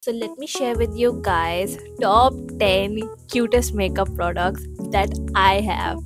So let me share with you guys top 10 cutest makeup products that I have.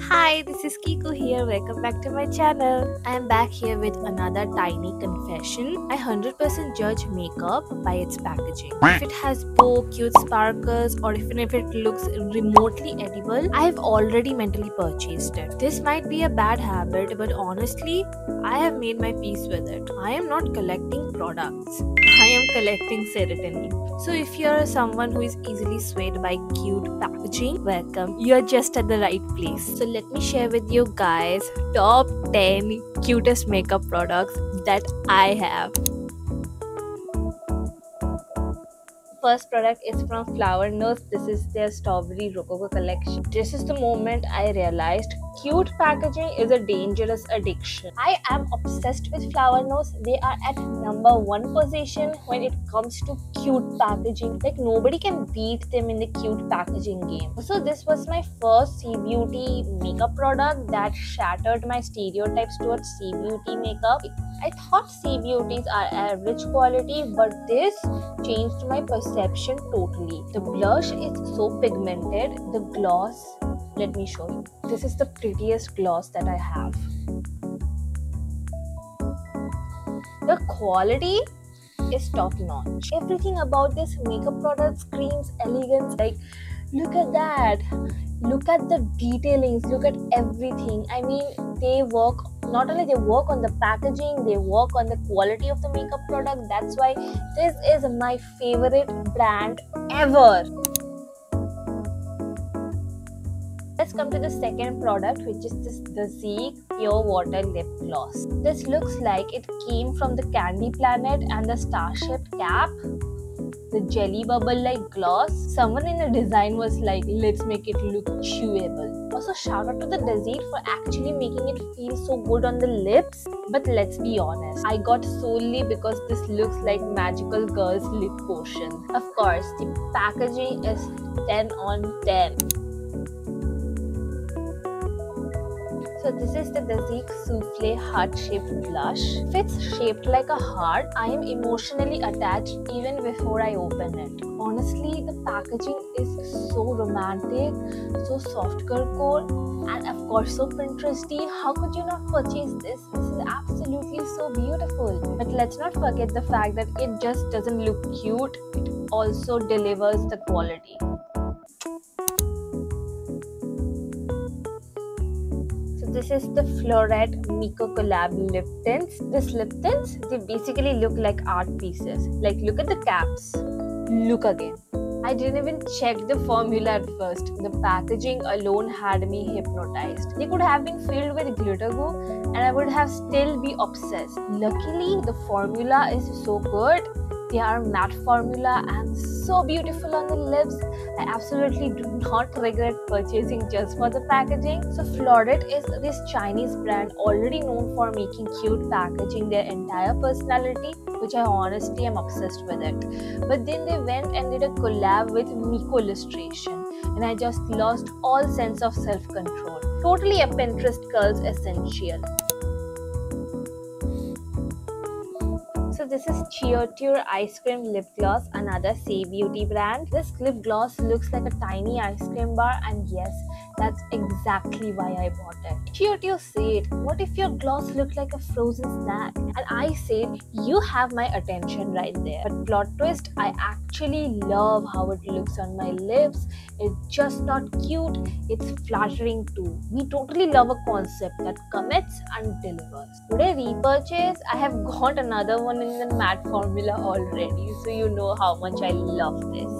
Hi, this is Kiku here. Welcome back to my channel. I am back here with another tiny confession. I 100% judge makeup by its packaging. If it has bow, cute sparkles, or even if it looks remotely edible, I have already mentally purchased it. This might be a bad habit, but honestly, I have made my peace with it. I am not collecting products. I am collecting serotonin. So if you're someone who is easily swayed by cute packaging, welcome. You're just at the right place. So let me share with you guys top 10 cutest makeup products that I have. First product is from Flower Nose. This is their Strawberry Rococo collection. This is the moment I realized cute packaging is a dangerous addiction. I am obsessed with Flower Nose. They are at #1 position when it comes to cute packaging. Like nobody can beat them in the cute packaging game. So this was my first C Beauty makeup product that shattered my stereotypes towards C Beauty makeup. I thought C Beauties are average quality, but this changed my perception totally. The blush is so pigmented. The gloss, let me show you. This is the prettiest gloss that I have. The quality is top notch. Everything about this makeup product screams elegance. Like, look at that. Look at the detailings. Look at everything. I mean, they work. Not only they work on the packaging, they work on the quality of the makeup product. That's why this is my favorite brand ever. Let's come to the second product, which is the Zeek Pure Water Lip Gloss. This looks like it came from the Candy Planet and the Starship cap. The jelly bubble like gloss. Someone in the design was like, let's make it look chewable. Also, shout out to the Dazit for actually making it feel so good on the lips. But let's be honest, I got solely because this looks like magical girl's lip potion. Of course, the packaging is 10 on 10. So this is the Dazik Souffle heart-shaped blush. If it's shaped like a heart, I am emotionally attached even before I open it. Honestly, the packaging is so romantic, so soft girl core, and of course so Pinteresty. How could you not purchase this? This is absolutely so beautiful. But let's not forget the fact that it just doesn't look cute, it also delivers the quality. This is the Floret Miko Collab lip tints. These lip tints, they basically look like art pieces. Like, look at the caps. Look again. I didn't even check the formula at first. The packaging alone had me hypnotized. They could have been filled with glitter goo and I would have still be obsessed. Luckily, the formula is so good. They are matte formula and so beautiful on the lips. I absolutely do not regret purchasing just for the packaging. So Floret is this Chinese brand already known for making cute packaging their entire personality, which I honestly am obsessed with it. But then they went and did a collab with Miko Illustration and I just lost all sense of self-control. Totally a Pinterest girl's essential. So this is Chioture Ice Cream Lip Gloss, another C Beauty brand. This lip gloss looks like a tiny ice cream bar and yes, that's exactly why I bought it. Chioture said, what if your gloss looked like a frozen snack? And I said, you have my attention right there. But plot twist, I actually love how it looks on my lips. It's just not cute, it's flattering too. We totally love a concept that commits and delivers. Today repurchase, I have got another one in the matte formula already, so you know how much I love this.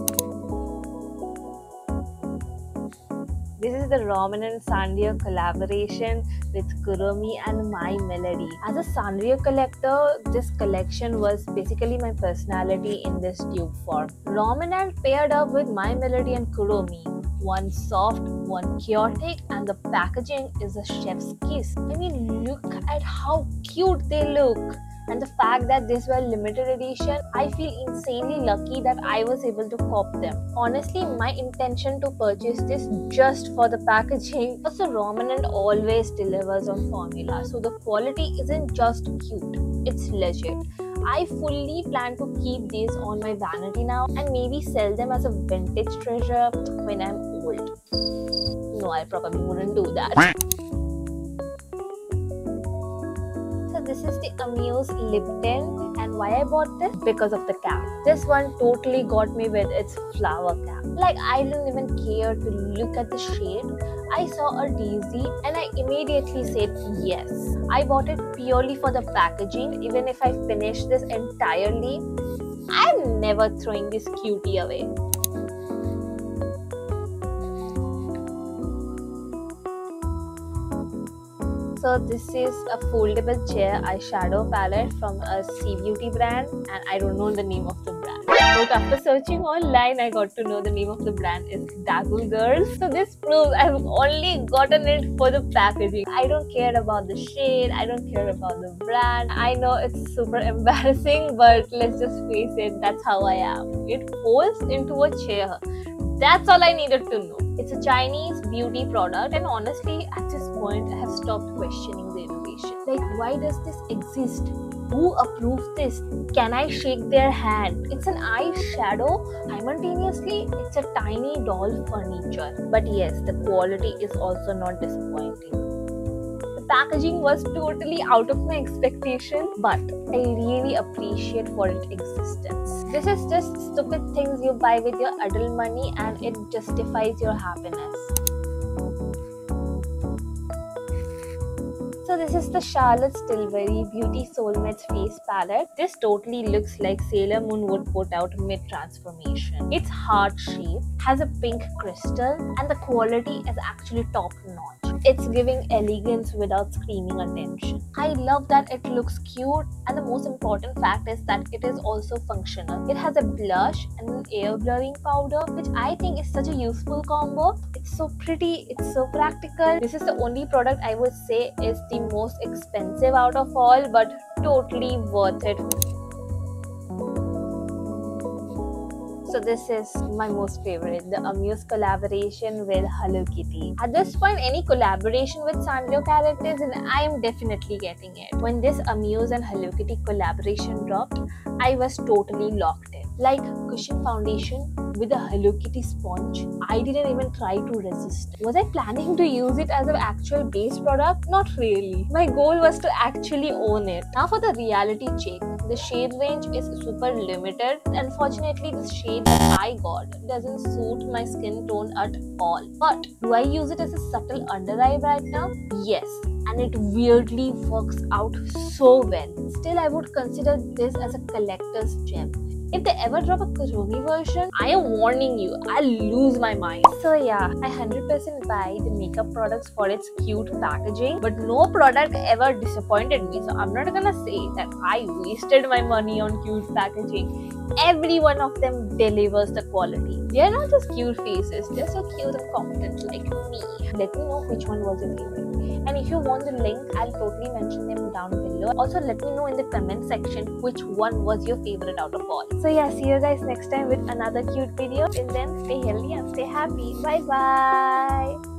This is the Roman and Sanrio collaboration with Kuromi and My Melody. As a Sanrio collector, this collection was basically my personality in this tube form. Roman and paired up with My Melody and Kuromi. One soft, one chaotic, and the packaging is a chef's kiss. I mean, look at how cute they look. And the fact that these were limited edition, I feel insanely lucky that I was able to cop them. Honestly, my intention to purchase this just for the packaging. Also, Rominant always delivers on formula, so the quality isn't just cute, it's legit. I fully plan to keep these on my vanity now and maybe sell them as a vintage treasure when I'm old. No, I probably wouldn't do that. So this is the Amuse lip tint, and why I bought this? Because of the cap. This one totally got me with its flower cap. Like, I didn't even care to look at the shade. I saw a daisy and I immediately said yes. I bought it purely for the packaging. Even if I finish this entirely, I'm never throwing this cutie away. So this is a foldable chair eyeshadow palette from a C Beauty brand, and I don't know the name of the brand. But after searching online, I got to know the name of the brand is Dazzle Girls. So this proves I've only gotten it for the packaging. I don't care about the shade, I don't care about the brand. I know it's super embarrassing, but let's just face it, that's how I am. It folds into a chair. That's all I needed to know. It's a Chinese beauty product, and honestly, at this point, I have stopped questioning the innovation. Like, why does this exist? Who approved this? Can I shake their hand? It's an eyeshadow. Simultaneously, it's a tiny doll furniture. But yes, the quality is also not disappointing. The packaging was totally out of my expectation, but I really appreciate for its existence. This is just stupid things you buy with your adult money and it justifies your happiness. So this is the Charlotte Tilbury Beauty Soulmates Face Palette. This totally looks like Sailor Moon would put out mid-transformation. It's heart-shaped, has a pink crystal, and the quality is actually top-notch. It's giving elegance without screaming attention. I love that it looks cute, and the most important fact is that it is also functional. It has a blush and an air blurring powder, which I think is such a useful combo. It's so pretty, it's so practical. This is the only product I would say is the most expensive out of all, but totally worth it. So this is my most favorite, the Amuse collaboration with Hello Kitty. At this point, any collaboration with Sanrio characters, and I am definitely getting it. When this Amuse and Hello Kitty collaboration dropped, I was totally locked in. Like cushion foundation with a Hello Kitty sponge, I didn't even try to resist. Was I planning to use it as an actual base product? Not really. My goal was to actually own it. Now for the reality check. The shade range is super limited. Unfortunately, the shade that I got doesn't suit my skin tone at all. But do I use it as a subtle under eye right now? Yes. And it weirdly works out so well. Still, I would consider this as a collector's gem. If they ever drop a Kuromi version, I am warning you, I'll lose my mind. So yeah, I 100% buy the makeup products for its cute packaging, but no product ever disappointed me. So I'm not gonna say that I wasted my money on cute packaging. Every one of them delivers the quality. They are not just cute faces, they're so cute and competent like me. Let me know which one was your favorite. And if you want the link, I'll totally mention them down below. Also, let me know in the comment section which one was your favorite out of all. So yeah, see you guys next time with another cute video. Till then, stay healthy and stay happy. Bye bye.